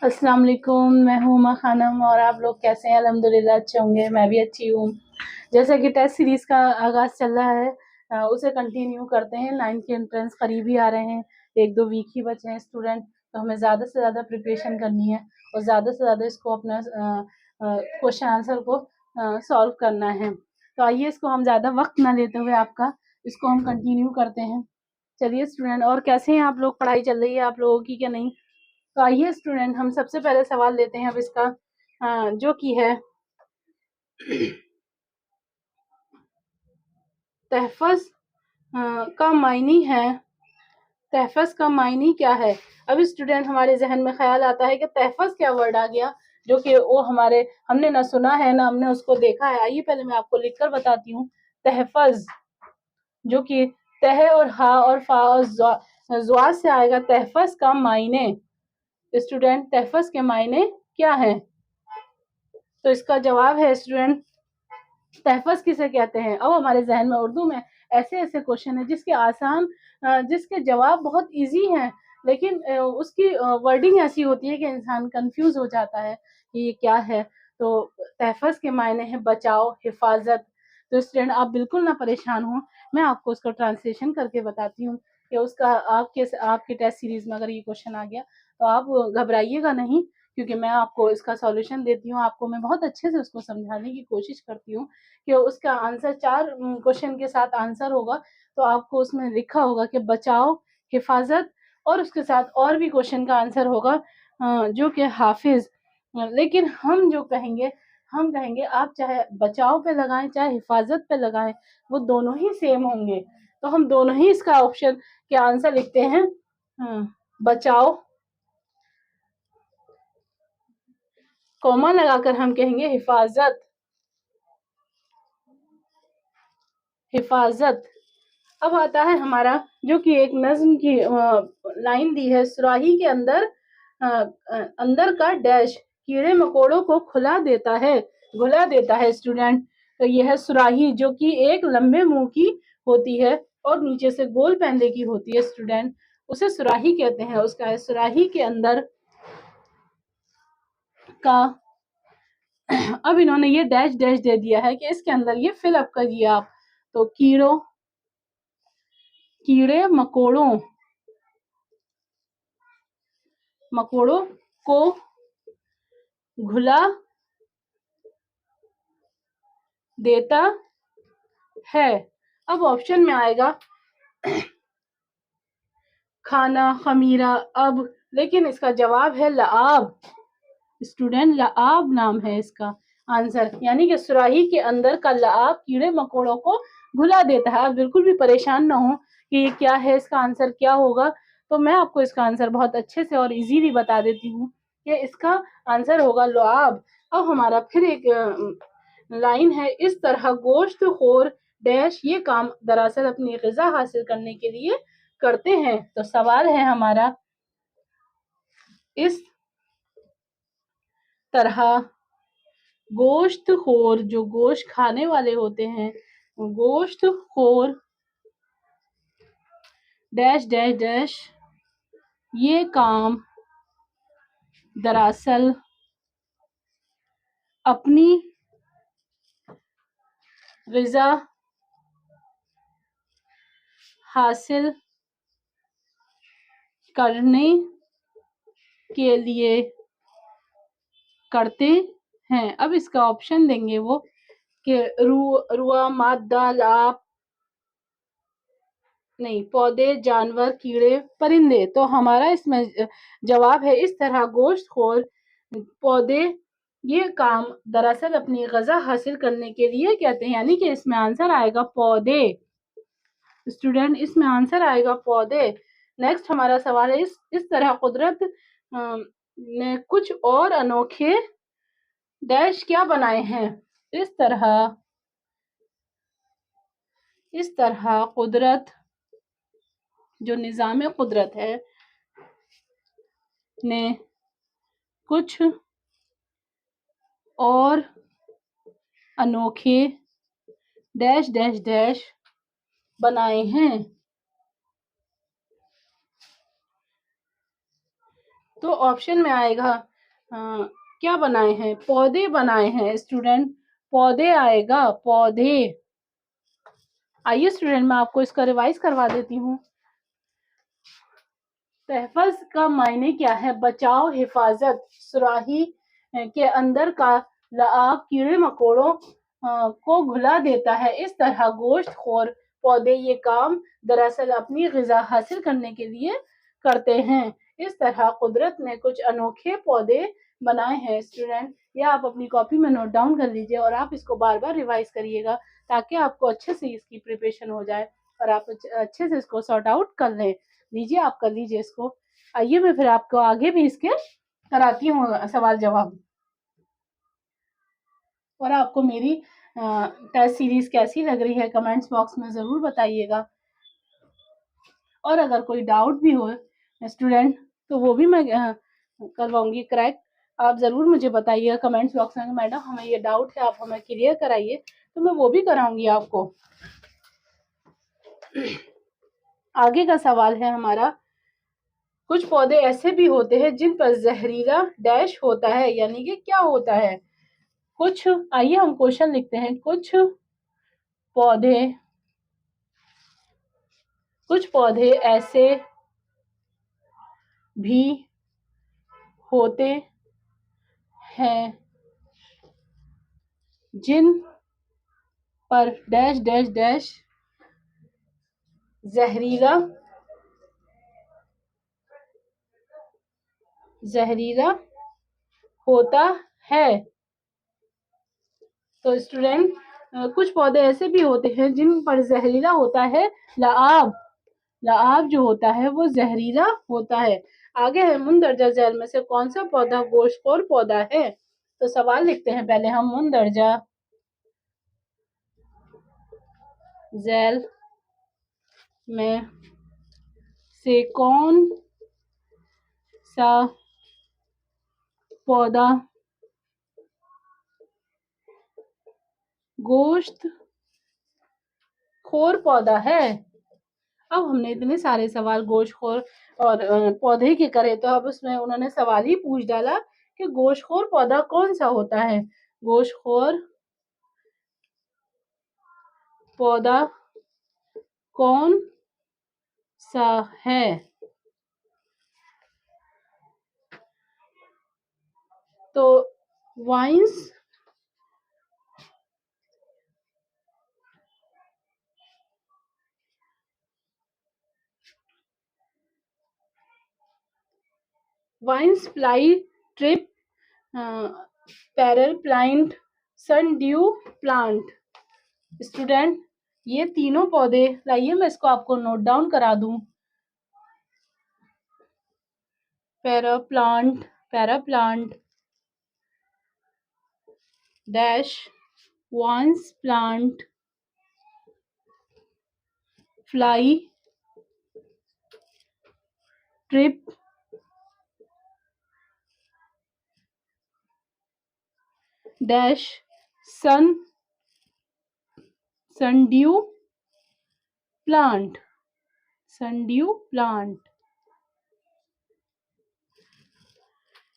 अस्सलाम वालेकुम, मैं हूँ उमा खानम और आप लोग कैसे हैं? अल्हम्दुलिल्लाह अच्छे होंगे, मैं भी अच्छी हूँ। जैसा कि टेस्ट सीरीज़ का आगाज़ चल रहा है, उसे कंटिन्यू करते हैं। 9th के एंट्रेंस करीब ही आ रहे हैं, 1-2 वीक ही बचे हैं स्टूडेंट, तो हमें ज़्यादा से ज़्यादा प्रिपरेशन करनी है और ज़्यादा से ज़्यादा इसको अपना क्वेश्चन आंसर को सॉल्व करना है। तो आइए इसको हम ज़्यादा वक्त ना लेते हुए आपका इसको हम कंटिन्यू करते हैं। चलिए स्टूडेंट, और कैसे हैं आप लोग? पढ़ाई चल रही है आप लोगों की क्या नहीं? तो आइए स्टूडेंट, हम सबसे पहले सवाल लेते हैं अब इसका, जो कि है तहफ़्फ़ुज़ का मायनी है। तहफ़्फ़ुज़ का मायनी क्या है? अब स्टूडेंट हमारे ज़हन में ख़्याल आता है कि तहफ़्फ़ुज़ क्या वर्ड आ गया, जो कि वो हमने ना सुना है ना हमने उसको देखा है। आइए पहले मैं आपको लिख कर बताती हूँ। तहफ़्फ़ुज़, जो कि तह और हा और फा और ज़्वा से आएगा। तहफ़्फ़ुज़ का मायने, स्टूडेंट तहफ़्फ़ुज़ के मायने क्या हैं? तो इसका जवाब है स्टूडेंट, तहफ़्फ़ुज़ किसे कहते हैं? अब हमारे ज़हन में उर्दू में ऐसे-ऐसे क्वेश्चन हैं जिसके जवाब बहुत ईज़ी हैं, लेकिन उसकी वर्डिंग ऐसी होती है कि इंसान कन्फ्यूज़ हो जाता है कि ये क्या है? तो तहफ़्फ़ुज़ के मायने हैं बचाव, हिफ़ाज़त। तो स्टूडेंट आप बिल्कुल ना परेशान हों, मैं आपको उसका ट्रांसलेशन करके बताती हूँ कि उसका आपके टेस्ट सीरीज़ में अगर ये क्वेश्चन आ गया, तो आप घबराइएगा नहीं, क्योंकि मैं आपको इसका सॉल्यूशन देती हूँ, आपको मैं बहुत अच्छे से उसको समझाने की कोशिश करती हूँ कि उसका आंसर 4 क्वेश्चन के साथ आंसर होगा, तो आपको उसमें लिखा होगा कि बचाओ, हिफ़ाज़त और उसके साथ और भी क्वेश्चन का आंसर होगा, जो कि हाफ़िज़। लेकिन हम कहेंगे आप चाहे बचाव पे लगाएँ, चाहे हिफ़ाज़त पे लगाएँ, वो दोनों ही सेम होंगे। तो हम दोनों ही इसका ऑप्शन के आंसर लिखते हैं, बचाओ, कॉमा लगाकर हम कहेंगे हिफ़ाज़त। हिफ़ाज़त। अब आता है हमारा, जो कि एक नज़्म की लाइन दी है, सुराही के अंदर का डैश कीड़े मकोड़ों को घुला देता है स्टूडेंट। तो यह है सुराही, जो कि एक लंबे मुंह की होती है और नीचे से गोल पैंदे की होती है स्टूडेंट, उसे सुराही कहते हैं। उसका है सुराही के अंदर का अब इन्होंने ये डैश डैश दे दिया है कि इसके अंदर ये फिल अप करिए आप। तो कीड़े मकोड़ों को घुला देता है। अब ऑप्शन में आएगा खाना, खमीरा, अब, लेकिन इसका जवाब है लआब। स्टूडेंट लआब नाम है इसका आंसर, यानी कि सुराही के अंदर का लआब कीड़े मकोड़ों को घुला देता है। आप बिल्कुल भी परेशान ना हो कि ये क्या है, इसका आंसर क्या होगा। तो मैं आपको इसका आंसर बहुत अच्छे से और इजीली बता देती हूँ कि इसका आंसर होगा लुआब। अब हमारा फिर एक लाइन है, इस तरह गोश्त खोर डैश ये काम दरअसल अपनी ग़िज़ा हासिल करने के लिए करते हैं। तो सवाल है हमारा, इस तरह गोश्त खोर, जो गोश्त खाने वाले होते हैं, गोश्त खोर डैश डैश डैश ये काम दरअसल अपनी ग़िज़ा हासिल करने के लिए करते हैं। अब इसका ऑप्शन देंगे वो कि रुआ, मादा, लाप, नहीं, पौधे, जानवर, कीड़े, परिंदे। तो हमारा इसमें जवाब है, इस तरह गोश्तखोर पौधे ये काम दरअसल अपनी ग़िज़ा हासिल करने के लिए कहते हैं, यानी कि इसमें आंसर आएगा पौधे। स्टूडेंट इसमें आंसर आएगा पौधे। नेक्स्ट हमारा सवाल है, इस तरह कुदरत ने कुछ और अनोखे डैश क्या बनाए हैं। इस तरह कुदरत, जो निज़ाम कुदरत है, ने कुछ और अनोखे डैश डैश डैश बनाए हैं। तो ऑप्शन में आएगा क्या बनाए हैं, पौधे बनाए हैं स्टूडेंट, पौधे आएगा, पौधे। आइए स्टूडेंट मैं आपको इसका रिवाइज करवा देती हूँ। तहफ़्फ़ुज़ का मायने क्या है, बचाव, हिफाजत, सुराही के अंदर का लाआब कीड़े मकोड़ों को घुला देता है। इस तरह गोश्त खोर पौधे ये काम दरअसल अपनी ग़िज़ा हासिल करने के लिए करते हैं। इस तरह कुदरत ने कुछ अनोखे पौधे बनाए हैं। स्टूडेंट ये आप अपनी कॉपी में नोट डाउन कर लीजिए और आप इसको बार बार रिवाइज करिएगा ताकि आपको अच्छे से इसकी प्रिपरेशन हो जाए और आप अच्छे से इसको सॉर्ट आउट कर लें। लीजिए आप कर लीजिए इसको। आइए मैं फिर आपको आगे भी इसके कराती हूँ सवाल जवाब। और आपको मेरी टेस्ट सीरीज कैसी लग रही है कमेंट्स बॉक्स में ज़रूर बताइएगा। और अगर कोई डाउट भी हो स्टूडेंट तो वो भी मैं करवाऊंगी क्रैक। आप ज़रूर मुझे बताइएगा कमेंट्स बॉक्स में, मैडम हमें ये डाउट है आप हमें क्लियर कराइए, तो मैं वो भी कराऊंगी आपको। आगे का सवाल है हमारा, कुछ पौधे ऐसे भी होते हैं जिन पर जहरीला डैश होता है, यानी कि क्या होता है कुछ। आइए हम क्वेश्चन लिखते हैं। कुछ पौधे ऐसे भी होते हैं जिन पर डैश डैश डैश जहरीला होता है। तो स्टूडेंट कुछ पौधे ऐसे भी होते हैं जिन पर जहरीला होता है लाआब। लाआब जो होता है वो जहरीला होता है। आगे है मुंदरजा झैल में से कौन सा पौधा गोश्तखोर पौधा है। तो सवाल लिखते हैं पहले हम, मुंदरजा झैल में से कौन सा पौधा गोश्त खोर पौधा है। अब हमने इतने सारे सवाल गोश्तखोर और पौधे के करे, तो अब उसमें उन्होंने सवाल ही पूछ डाला कि गोश्तखोर पौधा कौन सा होता है। गोश्तखोर पौधा कौन सा है। तो वाइन्स फ्लाई ट्रिप, पैरल plant, sundew plant. Student ये तीनों पौधे, लाइए मैं इसको आपको नोट डाउन करा दूं। पैराप्लांट dash Venus plant flytrap dash sundew plant.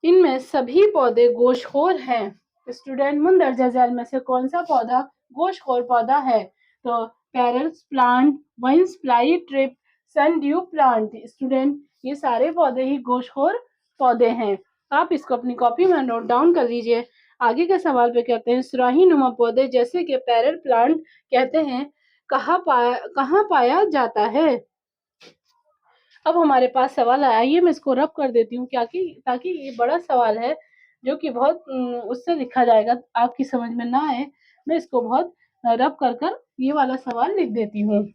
इनमें सभी पौधे गोश्तखोर हैं। स्टूडेंट मुंदरजा झैल में से कौन सा पौधा गोश्तखोर पौधा है। तो पैरल्स plant, Venus flytrap, sundew plant. Student ये सारे पौधे ही गोश्तखोर पौधे हैं। आप इसको अपनी कॉपी में नोट डाउन कर लीजिए। आगे के सवाल पे कहते हैं, सुराही नुमा पौधे जैसे कि पैरल प्लांट कहते हैं कहाँ पाया जाता है। अब हमारे पास सवाल आया, ये मैं इसको रब कर देती हूँ क्या कि ताकि ये बड़ा सवाल है जो कि बहुत उससे लिखा जाएगा, आपकी समझ में ना आए। मैं इसको बहुत रब कर ये वाला सवाल लिख देती हूँ।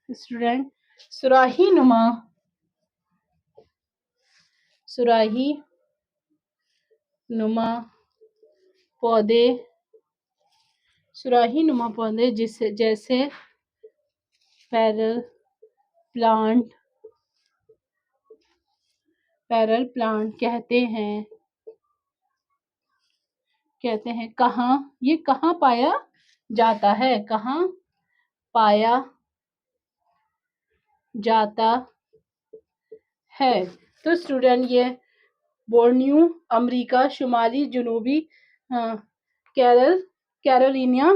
स्टूडेंट सुराही नुमा पौधे जैसे पैरल प्लांट कहते हैं कहाँ पाया जाता है, कहाँ पाया जाता है। तो स्टूडेंट ये बोर्नियो अमेरिका शुमाली जनूबी कैरोलिना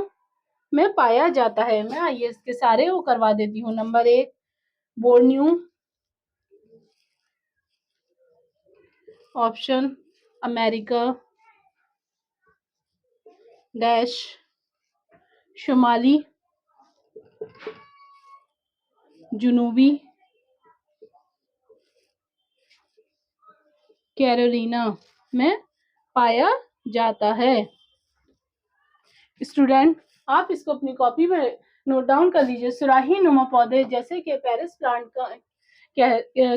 में पाया जाता है। मैं आइए इसके सारे वो करवा देती हूँ। Number 1 Borneo, option America dash शुमाली जनूबी कैरोलिना में पाया जाता है। स्टूडेंट आप इसको अपनी कॉपी में नोट डाउन कर लीजिए। सुराही नुमा पौधे जैसे कि पेरिस प्लांट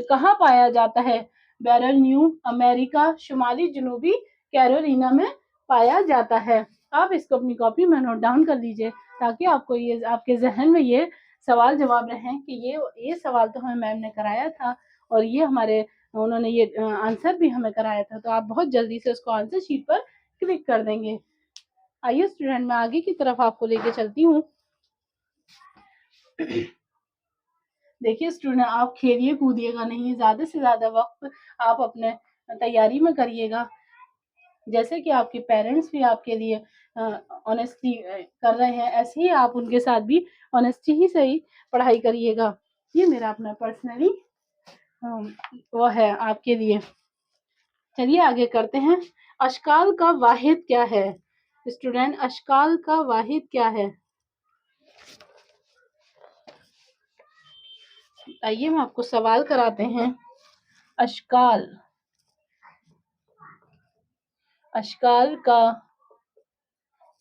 कहाँ पाया जाता है? बैरल न्यू अमेरिका शुमाली जनूबी कैरोलिना में पाया जाता है। आप इसको अपनी कॉपी में नोट डाउन कर लीजिए ताकि आपको ये आपके जहन में ये सवाल जवाब रहे कि ये सवाल तो हमें मैम ने कराया था और ये उन्होंने ये आंसर भी हमें कराया था। तो आप बहुत जल्दी से उसको आंसर शीट पर क्लिक कर देंगे। आइए स्टूडेंट मैं आगे की तरफ आपको लेके चलती हूँ। देखिए स्टूडेंट आप खेलिए कूदिएगा नहीं, ज्यादा से ज्यादा वक्त आप अपने तैयारी में करिएगा। जैसे कि आपके पेरेंट्स भी आपके लिए ऑनेस्टी कर रहे हैं, ऐसे ही आप उनके साथ भी ऑनेस्टी ही से ही पढ़ाई करिएगा। ये मेरा अपना पर्सनली वो है आपके लिए। चलिए आगे करते हैं। अशकाल का वाहिद क्या है? स्टूडेंट अशकाल का वाहिद क्या है? आइए हम आपको सवाल कराते हैं। अशकाल का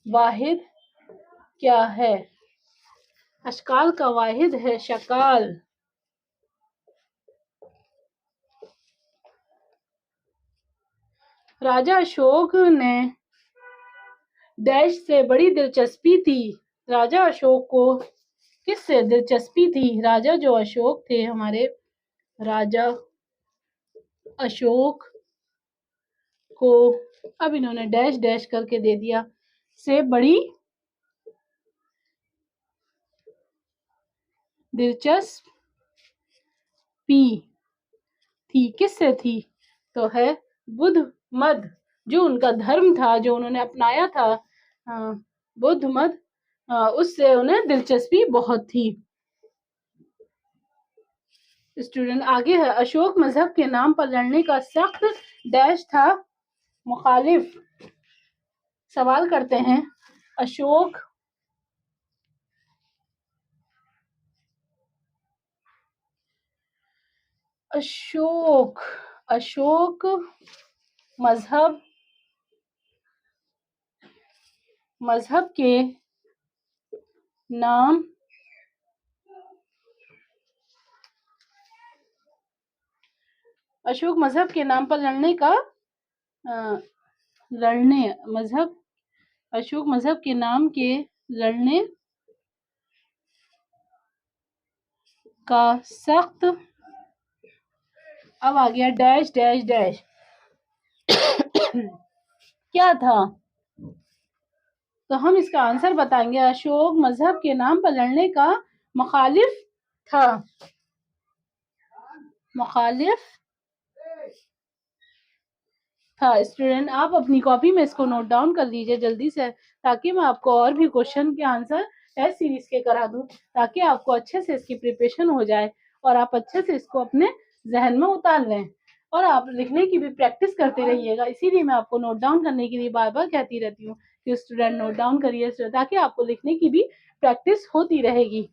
वाहिद क्या है? अशकाल का वाहिद है शकाल। राजा अशोक ने डैश से बड़ी दिलचस्पी थी। राजा अशोक को किससे दिलचस्पी थी? राजा जो अशोक थे हमारे, राजा अशोक को अब इन्होंने डैश डैश करके दे दिया, से बड़ी दिलचस्पी थी। किससे थी? तो है बुद्ध मत, जो उनका धर्म था, जो उन्होंने अपनाया था बुद्ध मत, उससे उन्हें दिलचस्पी बहुत थी। स्टूडेंट आगे है। अशोक मजहब के नाम पर लड़ने का सख्त डैश था मुखालिफ। सवाल करते हैं। अशोक मजहब के नाम अशोक मजहब के नाम पर अशोक मजहब के नाम के लड़ने का सख्त, अब आ गया डैश डैश डैश क्या था? तो हम इसका आंसर बताएंगे। अशोक मजहब के नाम पर लड़ने का मुखालिफ था। स्टूडेंट आप अपनी कॉपी में इसको नोट डाउन कर लीजिए जल्दी से, ताकि मैं आपको और भी क्वेश्चन के आंसर टेस्ट सीरीज के करा दूं, ताकि आपको अच्छे से इसकी प्रिपरेशन हो जाए और आप अच्छे से इसको अपने जहन में उतार लें और आप लिखने की भी प्रैक्टिस करते रहिएगा। इसीलिए मैं आपको नोट डाउन करने के लिए बार बार कहती रहती हूँ कि स्टूडेंट नोट डाउन करिए, ताकि आपको लिखने की भी प्रैक्टिस होती रहेगी।